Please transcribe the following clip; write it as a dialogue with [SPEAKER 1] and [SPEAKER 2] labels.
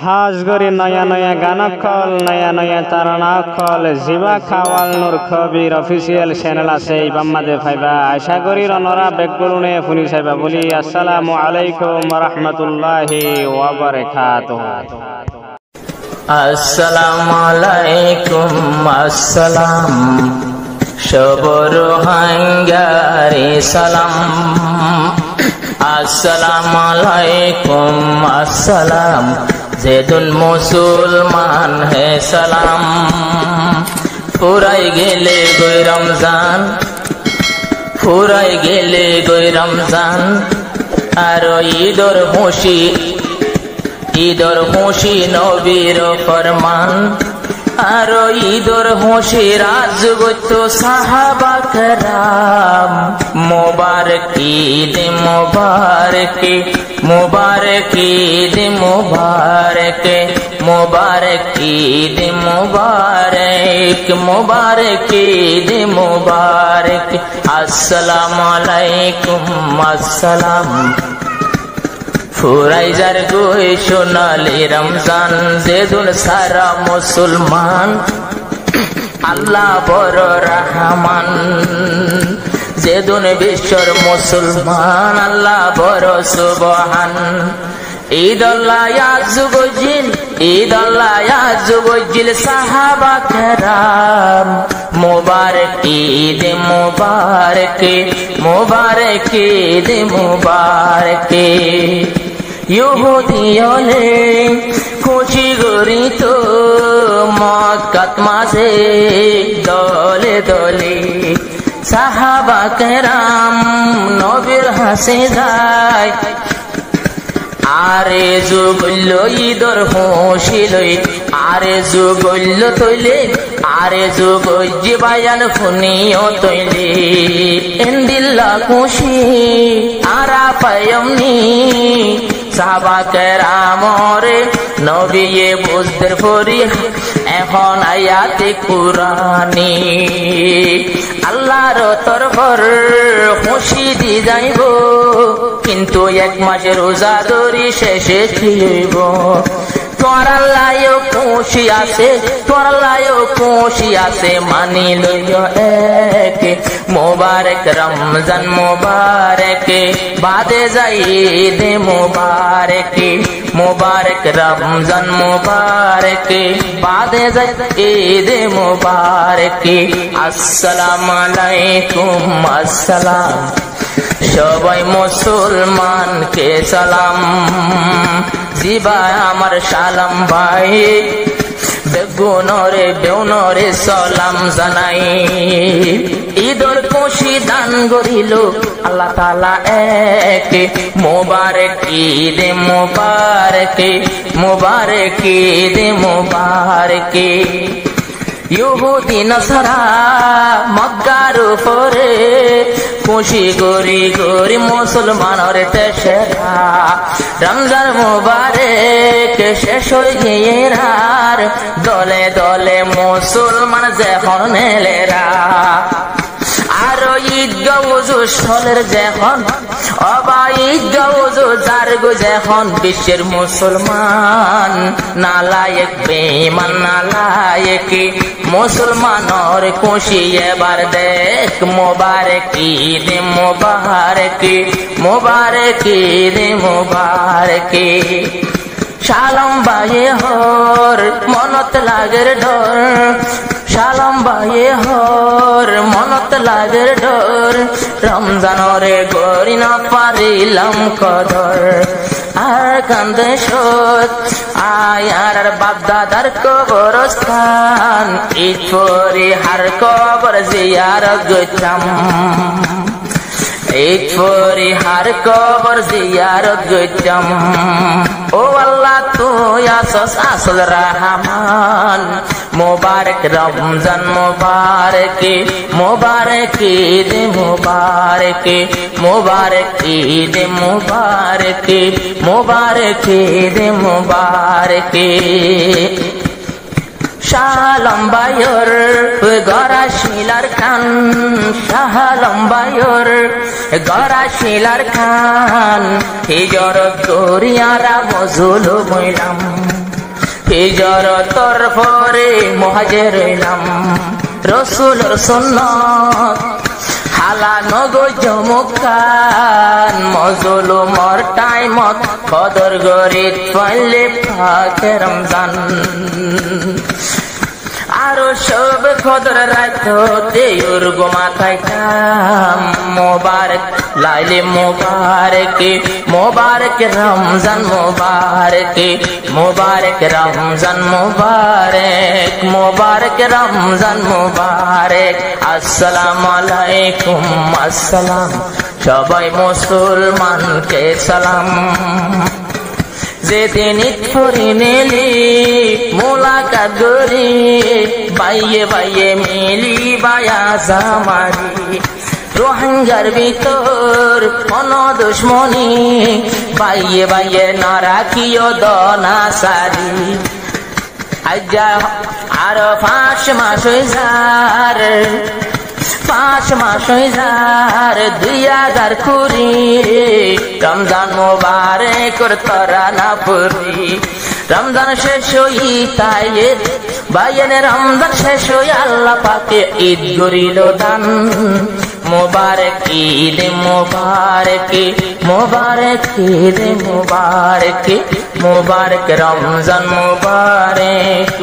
[SPEAKER 1] হাজ গরি নয়া নয়া গান কল নয়া নয়া তারানা কল জিবা খাওয়াল নূর খবির অফিসিয়াল চ্যানেল আছে ইবাম্মাদে ফাইবা আশা করি রনরা বেকগুলুনে ফুনি সাইবা বলি আসসালামু আলাইকুম ওয়া রাহমাতুল্লাহি ওয়া বারাকাতুহু।
[SPEAKER 2] আসসালামু আলাইকুম আসসালাম সবর হাঙ্গারে সালাম। আসসালামু আলাইকুম আসসালাম যেদুল মুসলমান হে সালাম। ফুরাই গেলে গই রমজান, ফুরাই গেলে গই রমজান, আর ঈদর খুশি নবীর ফরমান, আর ঈদর খুশি রাজগত সাহাবা کرام। মুবারক ঈদ মুবারক, মুবারক ঈদ মুবারক, মুবারক ঈদ মুবারক, মুবারক ঈদ মুবারক। আসসালামু আলাইকুম আসসালাম। ফুরাই যার গই সোনালি রমজান, যেদুল সারা মুসলমান আল্লাহ বড় রহমান। যেদুন বিশ্বর মুসলমান আল্লাহ বড় সুবহান। ঈদ আল্লাহ ইয়াজুগজিল, ঈদ আল্লাহ ইয়াজুগজিল সাহাবা کرام। মুবারক ঈদ মুবারক, মুবারক ঈদ মুবারক। ইহুদিয়লে খুশি গরিত মক্কাত মাঝে দলে দলে, সাহাবা کرام নবীর হাসে যায়। আরে যুগল ঈদর খুশি লই, আরে যুগল তৈলে, আরে যুগ জিবায়ান ফুনিও তৈলে। ইন্দিল্লা খুশি আরা পায়মনি সাহাবা کرام রে নবী বুঝদের পরি এখন আয়াতে কুরআনি। আল্লাহর তরফর খুশি দি যাইব, কিন্তু এক মাসের রোজা ধরি শেষে ছিলব। তোর আল্লাহও খুশি আছে, তোর আল্লাহও খুশি আছে, মানি লইও এক। মুবারক রমজান মুবারক, বাদে যাই ঈদ মুবারক। মুবারক রমজান মুবারক, বাদে যাই ঈদ মুবারক। আসসালামু আলাইকুম আসসালাম সবাই মুসলমানকে সালাম। জিবা আমার সালাম ভাই, বেগুনরে বেউনরে সালাম জানাই। ঈদর খুশি দান করিল আল্লাহ তাআলা এক। মুবারক ঈদ মুবারক, মুবারক ঈদ মুবারক। ইহুদি নাসারা মক্কার উপরে খুশি গরি গরি মুসলমানের তেসরা। রমজান মুবারক শেষ হয়ে গিয়েরার, দলে দলে মুসলমান যখন নেলেরা। আর ঈদগাহ স্থলের যখন অবা ঈদগাহ জারগো যখন বিশ্বের মুসলমান নালায়েক বেঈমান নালায়েক মুসলমানের খুশি এবার দেখ। মুবারক ঈদ মুবারক, মুবারক ঈদ মুবারক। শালম বায়ে হর মনত লাগের ডর, শালম বায়ে হর মনত লাগের ডর। রমজানরে গরি না পারিলাম কদর, আর কান্দে সত আয়ার বাপ দাদার কবরস্থান। ঈদ পরে হার কবর জিয়ারত গইতাম, ঈদ পরে হার কবর জিয়ারত গইতাম। ও আল্লাহ তুই আসস আসল রহমান। মুবারক রমজান মুবারক, মুবারক ঈদ মুবারক, মুবারক ঈদ মুবারক, মুবারক ঈদ মুবারক। শালম্বায়র গড়া শিলার খান, শালম্বায়র গড়া শিলার খান। হিজরত করিয়ারা মজুল মইলাম, হিজরতর পরে মুহাজির হইলাম রসুলের সুন্নাত হালানো গো জমকান মজলুমর টাইমত কদর গরিত পাইলে পাকে রমজান আরো সব কদর রাখতে উর্গো মাথায় কাম মোবারক লাইলে মোবারক মোবারক রমজান মোবারক মোবারক রমজান মোবারক মোবারক রমজান মোবারক আসসালামু আলাইকুম আসসালাম সবাই মুসলমানকে সালাম যেদিন ফরি নেলি মোলাকাত গরি বাইয়ে বাইয়ে মিলি বায়া জামারি রোহিঙ্গার ভিতর কোন দুশ্মনী বাইয়ে বাইয়ে না রাখিও দনা সারি আজ্জা আরো 5 মাস হইজার 5 মাস হইজার 2020 রমজান মোবারক তোরা না পুরি রমজান শেষ হই তাই বাইনে রমজান শেষ হই আল্লাহ পাকে ঈদ গরিল দান মোবারক ঈদ মোবারক মোবারক ঈদ মোবারক মোবারক রমজান মোবারক।